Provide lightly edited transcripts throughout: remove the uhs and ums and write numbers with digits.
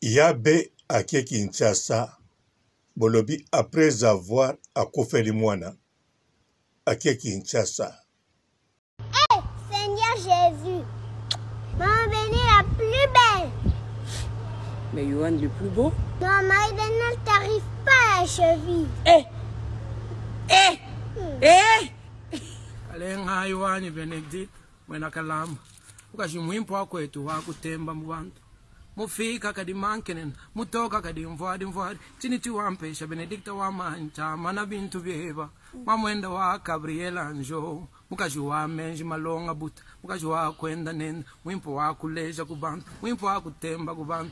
Yabe ake Kinshasa, bolobi après avoir akufeli mwana ake Kinshasa. Hey, Seigneur Jésus, Maman Béni la plus belle. Mais Yohan le plus beau? Non, Marie-Daniel t'arrive pas à la cheville. Alenga Yohani Benedict, mwena kalamba. Ukashi mwimpo wako etu wakutemba mwantu. Mufika kadi mankenen, mutoka kadi mvwadi. Chini chiwampesha Benedicta wa mancha, mana bintu bieba. Mamwenda wa Gabriela Anjo. Mukashi wa menji malonga buta. Mukashi wa kwenda nenda, mwimpo wa kuleja kubantu. Mwimpo wa kutemba kubantu.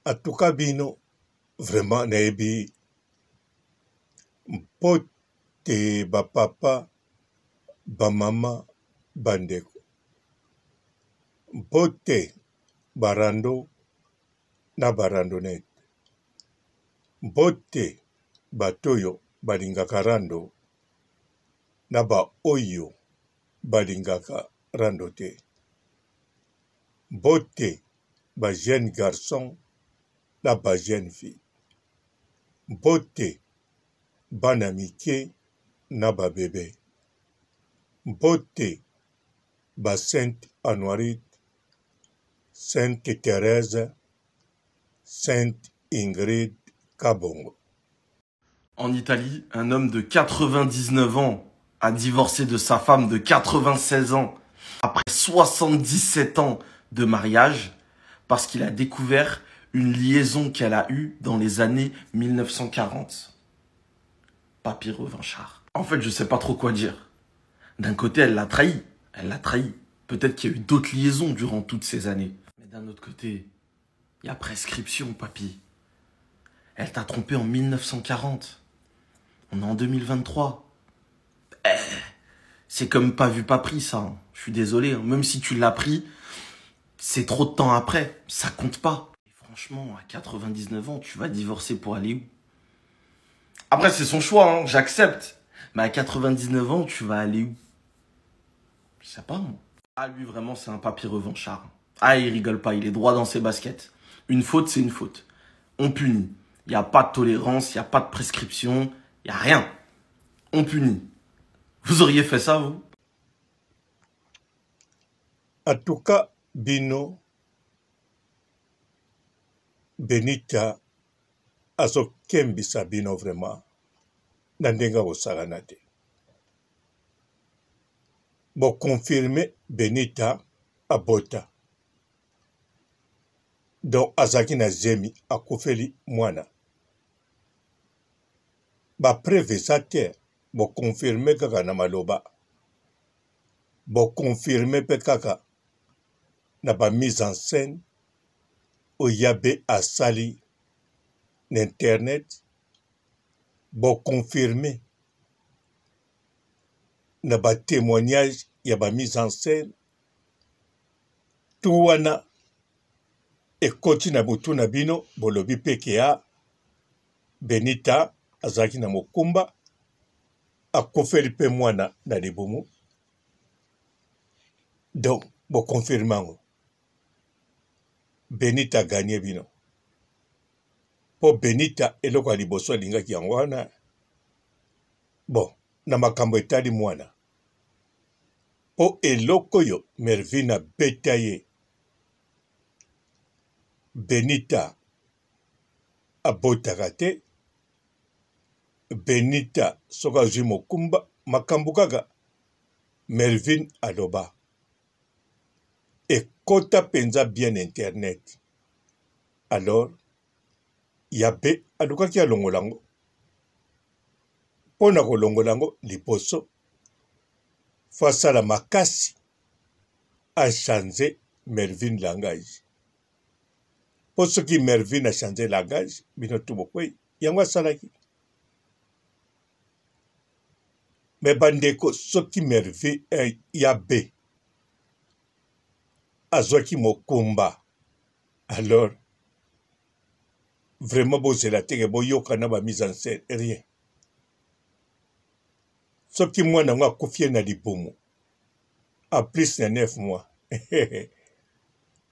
Atuka bino, vraiment naibi, mpote ba papa, ba mama, bandeko. Mpote barando na barandonete. Mpote batoyo balingaka rando na ba oyo balingaka rando te. Mpote ba jeune garçon na ba jeune fille. Mpote bana mike na ba bébé. Mpote ba Sainte Anoirite, Sainte Thérèse, Sainte Ingrid Kabongo. En Italie, un homme de 99 ans a divorcé de sa femme de 96 ans après 77 ans de mariage parce qu'il a découvert une liaison qu'elle a eue dans les années 1940. Papy revanchard. En fait, je sais pas trop quoi dire. D'un côté, elle l'a trahi. Elle l'a trahi. Peut-être qu'il y a eu d'autres liaisons durant toutes ces années. Mais d'un autre côté, il y a prescription, papy. Elle t'a trompé en 1940. On est en 2023. C'est comme pas vu, pas pris, ça. Hein. Je suis désolé. Hein. Même si tu l'as pris, c'est trop de temps après. Ça compte pas. Et franchement, à 99 ans, tu vas divorcer pour aller où? Après, c'est son choix, hein. J'accepte. Mais à 99 ans, tu vas aller où? Je sais pas, moi. Ah, lui, vraiment, c'est un papy revanchard. Ah, il rigole pas. Il est droit dans ses baskets. Une faute, c'est une faute. On punit. Il n'y a pas de tolérance, il n'y a pas de prescription, il n'y a rien. On punit. Vous auriez fait ça, vous? En tout cas, bino, Benita, azo kembisa bino vraiment, nandenga osagana te. Bon, confirmer Benita abota. Donc, azaki na zemi akufeli mwana. Ba preuve sa te, bo confirmer kaka na maloba. Bo confirmer pe kaka na ba mise en scène o yabe asali n'internet. Bo confirmer na ba témoignage ya ba mise en scène. Tout wana ekoti na butu na bino bolobi peke ya Benita azaki na mokumba akufeli pe mwana na libumu. Donc, bo confirmango. Benita gagné bino. Po Benita eloko ya liboso alingaki yango wana. Bon, na makambo etali mwana. Po eloko yo Mervina betaye. Benita abotaka te. Benita soka zwi mokumba makambo kaka Melvin aloba. Ekota penza bien internet. Alors, yabe alukaki alongolango. Pona kolongolango liposo. Face à la makasi a changé Melvin langage. Pour ce qui Melvin a changé langage, bino tubokwe, yangwa salaki. Mais bandeko, ce qui Melvin yabe. Azwaki mokumba. Alors, vraiment, bon, c'est la terre, bon, yoka na ba mise en scène, rien. Ce qui moi n'a pas confié na libomo. En plus de 9 mois.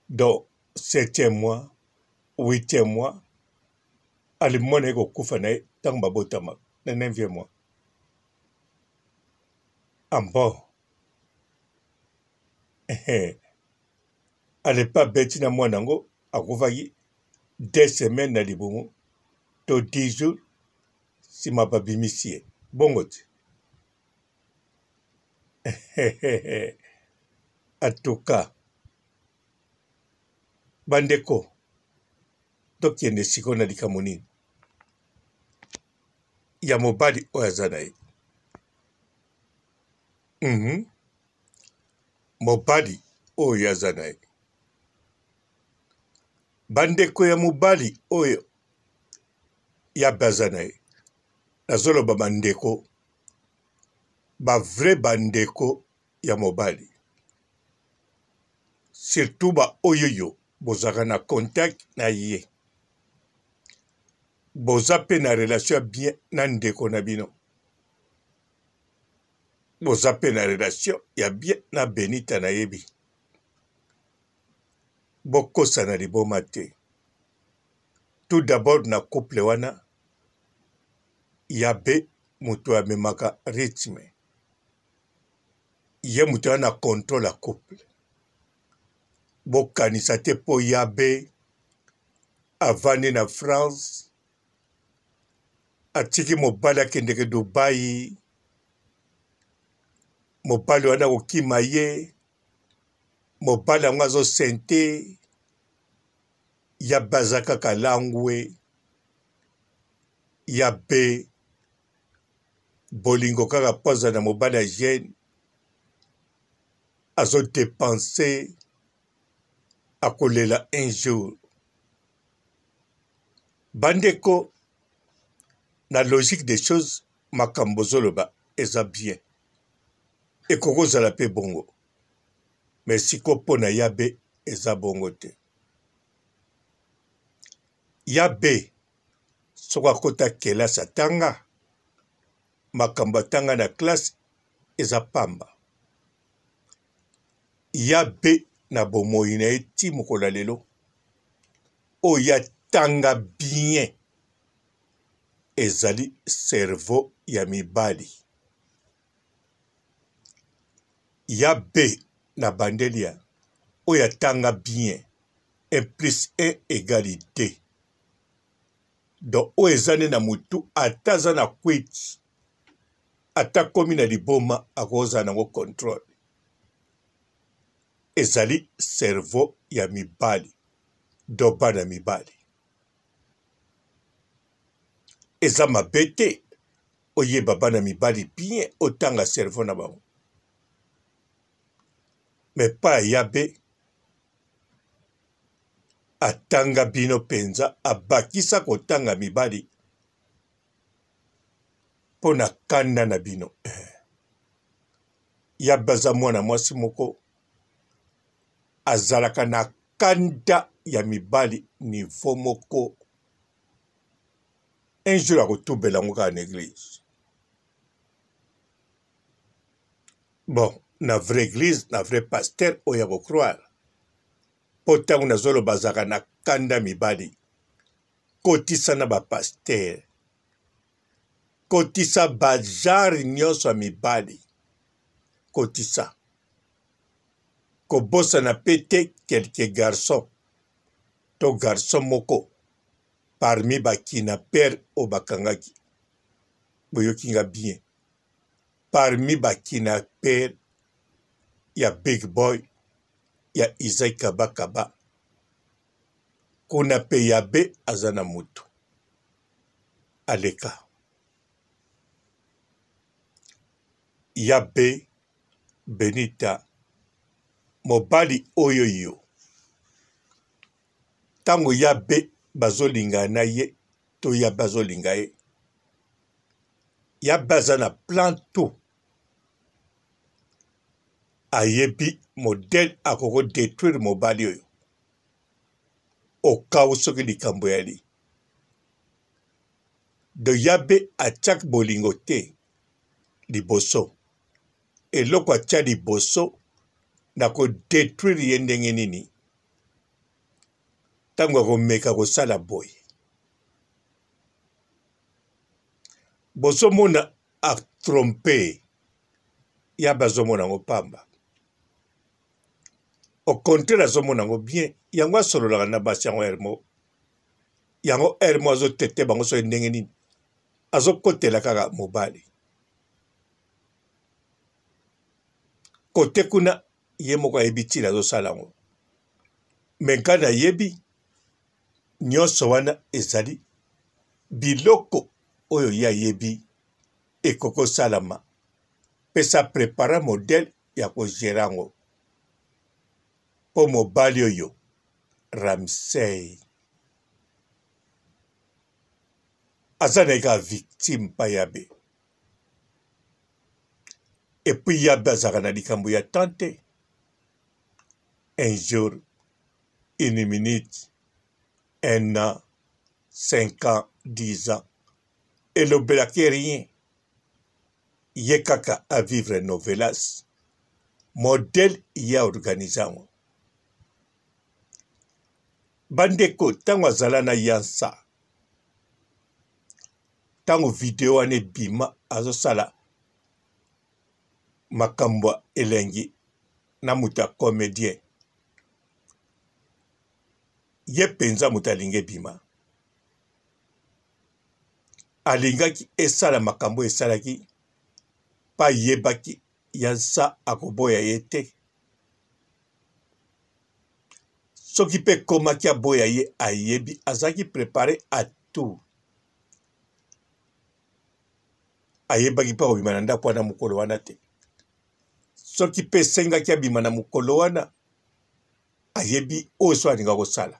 Donc, 7e mois, 8e mois alimona eko kufa na ye ntango babotama na 9e mois ambo alepa beti na mwana yango akufaki 2 semaines na libumu to 10 jours nsima babimisi ye bongo te atuka bandeko tokende sikoyo na likambo nini ya mobali oyo aza na ye mobali oyo aza na ye bandeko ya mobali oyo ya baza na ye nazoloba bandeko bavrai bandeko ya mobali surtout baoyo yo bozalaka na contact na ye boza mpe na relation ya bien na ndeko na bino boza mpe na relation ya bien na Benita na yebi bokosana liboma te tout d'abord na couple wana yabe moto amemaka rythme ye moto wana contrôle ya couple bokanisa te mpo yabe avandi na France atiki mobali akendeke Dubai mobali wana kokima ye mobali yango azosente yabe aza kaka langwe yabe bolingo kaka poza na mobali ya jeune azodepense akolela un jour bandeko na logique des choses makambo zoloba eza bien ekokozala mpe bongo mais siko mpo na yabe eza bongo te yabe soko akota kelasi atanga makambo atanga na classe eza pamba yabe na bomoi na ye ti mokolo lelo oyo atanga bien ezali cerveau ya mibali yabe na bandelia oyo atanga bien 1 plus 1 égale 2 donc oyo ezane na mutu ata aza na kweti ata komi na liboma akozala nango contrôle ezali cerveau ya mibali do bana mibali eza mabe te oyeba bana mibali bien otanga cerveau na bango me pa yabe atanga bino penza abakisa kotanga mibali mpo na kanda na bino yabe aza mwana mwasi moko azalaka na kanda ya mibali niveau moko un jour akotubela yango kaka na église bon na vraie église na vrai pasteur oyo akocroire mpo ntango nazoloba azalaka na kanda mibali kotisa na bapaster kotisa bajare nyonso ya mibali kotisa kobosana mpe te quelque garçon to garçon moko parmi bakina père oyo bakangaki boyoki nga bien parmi bakina père ya big boy ya Isaac Kabakaba kuna mpe yabe aza na mutu aleka yabe Benita mobali oyo yo ntango yabe bazolinga na ye to yabe azolinga ye yabe aza na plan tout ayebi modele akoko détruire mobali oyo okawu soki likambo yali do yabe atiaki bolingo te liboso eloko atia liboso na kodétruire ye ndenge nini ntango akomeka kosala boye bozomona atrompe ya bazomona yango pamba au contraire azomona yango bien yango asololaka na basi yango hermo azotete bango so ndenge nini azokotela kaka mobali kote kuna ye moko ayebi ntina azosala yango me ngai nayebi nyonso wana ezali biloko oyo ye ayebi ekokosalama mpe sa prepara modele ya kogere yango mpo mobali oyo Ramsey aza na eka victime pa yabe epuis yabe azalaka na likambo ya tante un jour une minute un an 5 ans 10 ans elobelaki rien ye kaka a vivre novelas modele ye aorganize yango bandeko ntango azala na yansa ntango video wana ebima azosala makambo elengi na moto ya comédien ye mpenza moto alingi ebima alingaki esala makambo esalaki pa yebaki yansa akoboya ye te soki mpe komaki aboya ye ayebi azalaki prepare à tout ayebaki mpe kobima na ndako wana mokolo wana te soki mpe esengaki abima na mokolo wana ayebi oyo so alinga kosala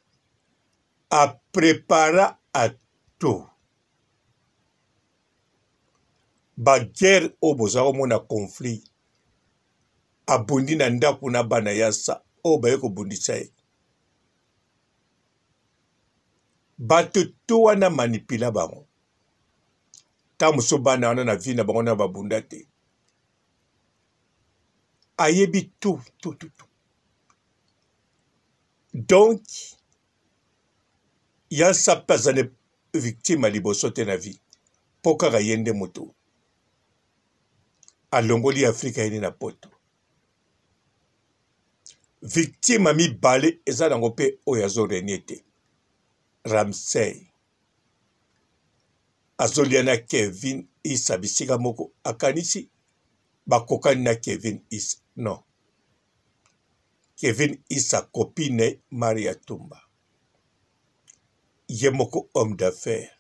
aprepara à tout bagere oyo bozwa komona conflit abundi na ndako na bana yansa oyo baye kobundisa ye bato to wana manipula bango ntango mosusu bana wana na vi na bango na babunda te ayebi tout. Donc yansa mpe aza ne victime ya liboso te na vi mpo kaka ye nde moto alongoli afrika yeni na poto victime ya mibale eza nango mpe oyo azorenie te Ramsey azolia na Kevin Issa bisika moko akanisi bakokani na Kevin Issa non Kevin Issa copine Maria Tumba ye moko homme d'affaires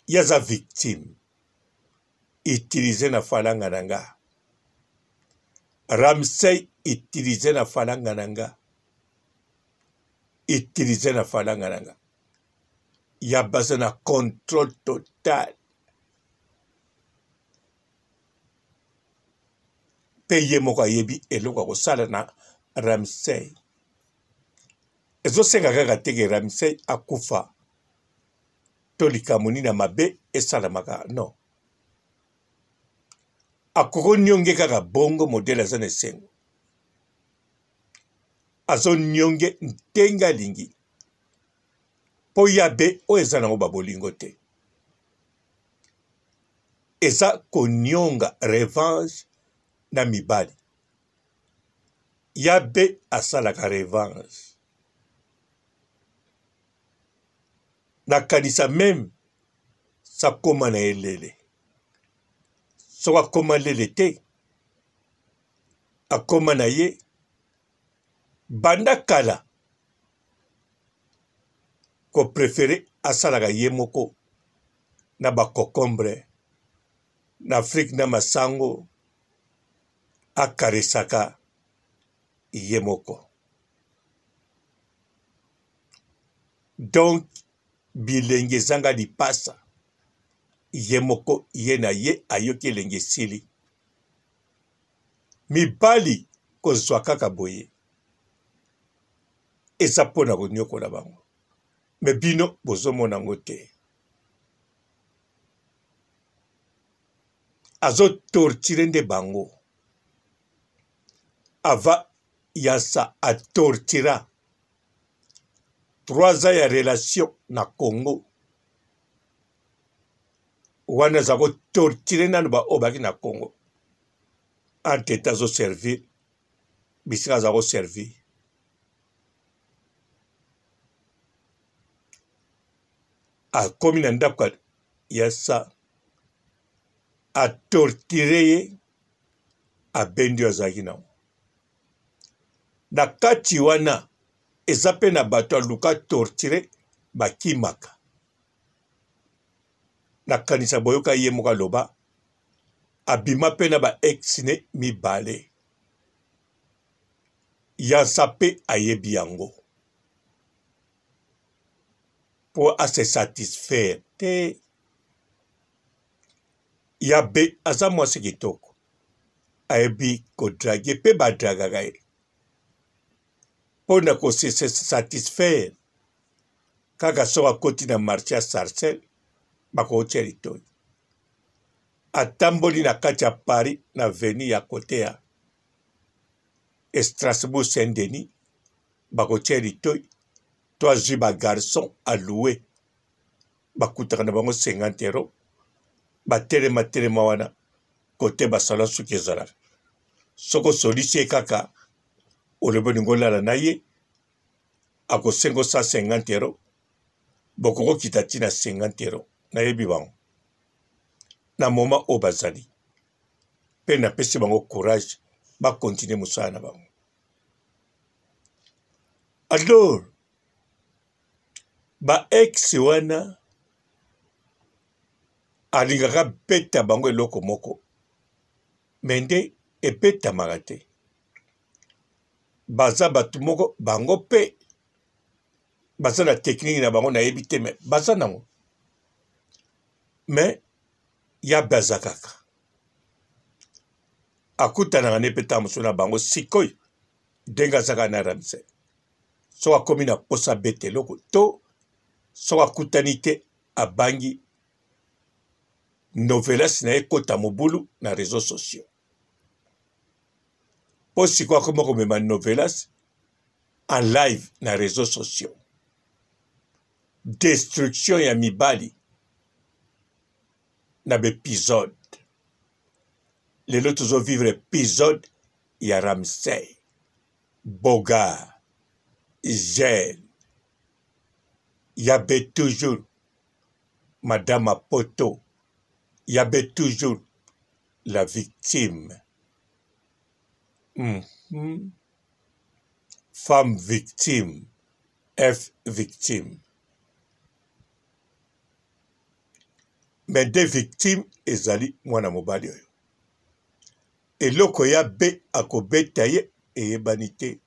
yaza victime utilisé na falanga nanga Ramsey utilisé na falanga nanga utilisé na falanga nanga ya base na contrôle total pe ye moko ayebi eloko akosala na Ramsey ezosenga kaka teke Ramsey akufa to likambo nini na mabe esalamaka non akoko nyonge kaka bongo modele aza na esengo azo nyonge ndenge alingi mpo yabe oyo eza nango babolingo te eza konyonga revanche na mibali yabe asalaka revanche nakanisa meme sakoma na elele soki akoma lele te akoma na ye banda kala koprefere asalaka ye moko na bakokombre na Afrique na masango akaresaka ye moko donc bilenge ezanga lipasa ye moko ye na ye ayoki elenge esili mibali kozwa kaka boye eza mpona konyokola bango me bino bozomona yango te azotortire nde bango ava yasa atortira 3 ans ya relation na Congo. Wana zako tortire nanu ba obaki na Congo. Anteta zo servir. Bisika zako servir. A komi na ndako ya sa. A tortire ye. A bendi azaki na. Na kati wana. Ezape na bato aluka tortire bakimaka. Na kanisa boyoka ye moka loba. Abima pe na ba ex-ne mibale. Yansape ayebi yango. Pour à se satisfaire. Te. Yabe aza mwasi kitoko. Ayebi kodrage pe badragaga. Pour ne se satisfaire. Kaka soka koti na marché à Sarcelles. Bako cheritoy. Atamboli na kati ya Paris na veni ya kote ya Strasbourg Saint-Denis. Bako cheritoy. Toi jiba garçon à louer. Bakutaka na bango 50 €. Telema wana. Kote basala suki ezala. Soko solisi kaka. Olebo ningola la naye. Ako sengo 150 €. Bokoko kitati na 50 €. Na yebi bango. Na moma obazali. Pe na pesi bango courage. Ba continue musala na bango. Alors. Ba ex wana. Alingaka beta bango eloko moko. Mende ebeta magate. Baza batu moko bango pe. Baza na technique na bango na yebite me. Baza nango. Mais ya baza kaka. Akuta na ngane peta musuna bango sikoi. Denga zaka na Ramsey. So akomi na posa bete loko. To so akutanite abangi. Novelas na ekota mobulu na réseaux sociaux. Posi kwa koma komema novelas en live na réseaux sociaux. Destruction ya mibali na épisode. Les autres vivre épisode ya Ramsey, Boga, Gel. Y avait toujours Madame Apoto. Il y avait toujours la victime. Femme victime. F victime. Mais des victimes, ezali mwana mobali oyo. Eloko ya be akobeta ye eyebanite.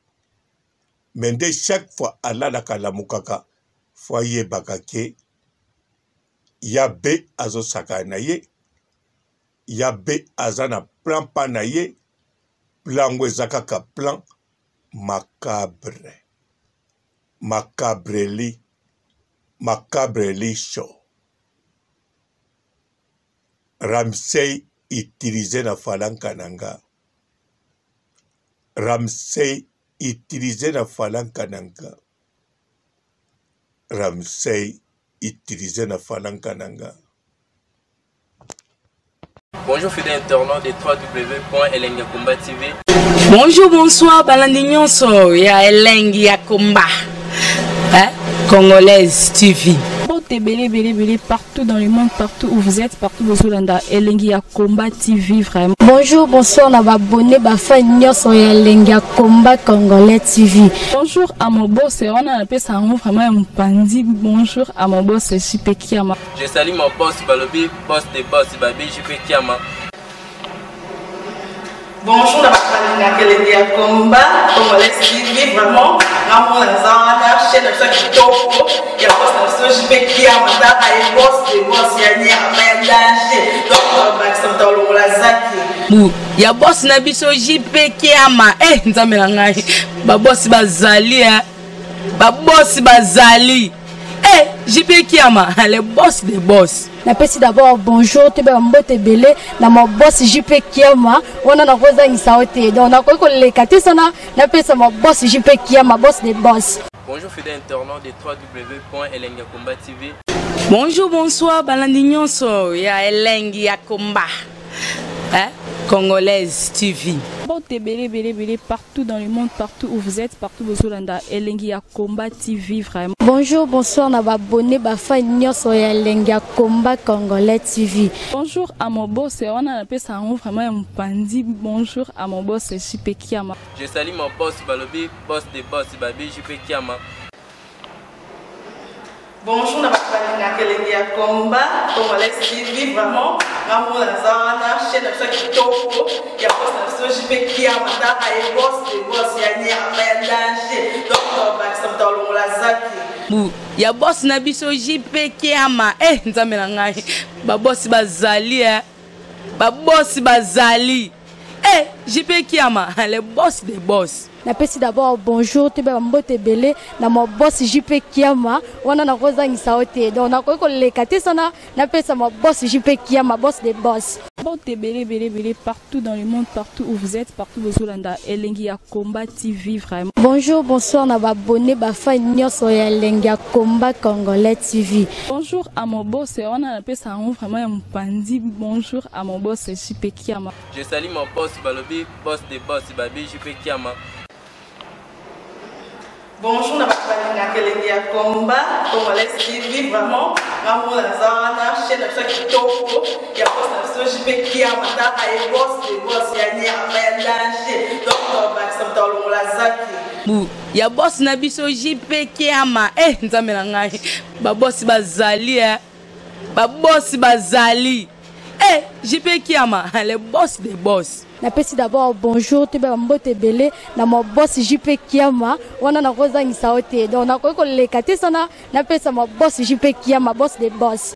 Mais de chaque fois alalaka lamukaka fois yebaka ke ya be azo saka na ye. Ya be azana plan pa na ye. Plan wezakaka plan macabre. Macabreli show. Ramsey utilisé na falanka nanga. Ramsey utilisé na falanka nanga. Ramsey utilisé na falanka nanga. Bonjour fidèles internautes de www.elengiakomba TV. Bonjour, bonsoir, balandignon so ya Elengiakomba. Congolaise TV. Belé partout dans le monde, partout où vous êtes, partout où vous êtes, Elengiakomba TV vraiment. Bonjour, bonsoir, on a abonné Bafania sur Elengiakomba Congolais TV. Bonjour à mon boss, on a appelé ça vraiment un pandi. Bonjour à mon boss, JP Kiama. Je salue mon boss Balobi, boss de boss Babi, JP Kiama. Bonjour, la Elengiakomba Congolais TV vraiment. Ramon Lazana, chaîne de ça qui topo, il y a pas de JP Kiama, et boss de boss, il y a rien danger. Donc on va s'entendre au Lazaki. Il y a boss na biso JP Kiama. Nzambe na ngai. Ba boss bazali ba boss bazali. JP Kiama, le boss des boss. Napesi d'abord bonjour, tu peux mbote belé na mon boss JP Kiama. On a na ngisa ote. Donc on a ko le katisa na pesa mon boss JP Kiama, boss des boss. Bonjour fidèles internautes de www.elengiakomba TV. Bonjour, bonsoir, Balandignon, ya Elengia Komba, Congolaise TV. Bon, belé, partout dans le monde, partout où vous êtes, partout où vous êtes, Elengia Komba TV, vraiment. Bonjour, bonsoir, na abonné bafa nyonso ya Elengia Komba Congolais TV. Bonjour à mon boss, on a appelé ça vraiment un pandi. Bonjour à mon boss, JP Kiama. Je salue mon boss Balobi, boss de boss Babi, JP Kiama. Bonjour, na Elengia Komba Congolais TV, vraiment. Maman Lazana, chaîne de ça qui topo, il y a boss de JP Kiama, et boss de boss, il y a ni à danger. Donc, ça me donne la zaki. Ya boss na biso JP Kiama nzambe na ngai ba boss bazali ba boss bazali JP Kiama le boss des boss. Napesi d'abord bonjour te ba mbote belé na mo boss JP Kiama wana na kozangisa ote donc na ko lekate sana napesa mo boss JP Kiama boss des boss. Bon, belé, partout dans le monde, partout où vous êtes, partout où vous êtes, Elengia Komba TV, vraiment. Bonjour, bonsoir, na abonné bafa nyonso ya Elengia Komba Congolais TV. Bonjour à mon boss, on a appelé ça vraiment un pandi. Bonjour à mon boss, JP Kiama. Je salue mon boss Balobi, boss de boss Babi, JP Kiama. Bonjour, na Elengia Komba Congolais TV, vraiment. Maman Lazana, chaîne de ça qui topo, il y a boss de JP Kiama, et boss de boss, il y a ni à danger. Donc, ça me donne la zaki. Ya boss na biso JP Kiama nzambe na ngai ba boss bazali ba boss bazali JP Kiama le boss des boss. Napesi d'abord bonjour te ba mbote belé na mo boss JP Kiama wana na kozangisa ote donc na ko lekate sana napesa mo boss JP Kiama boss des boss.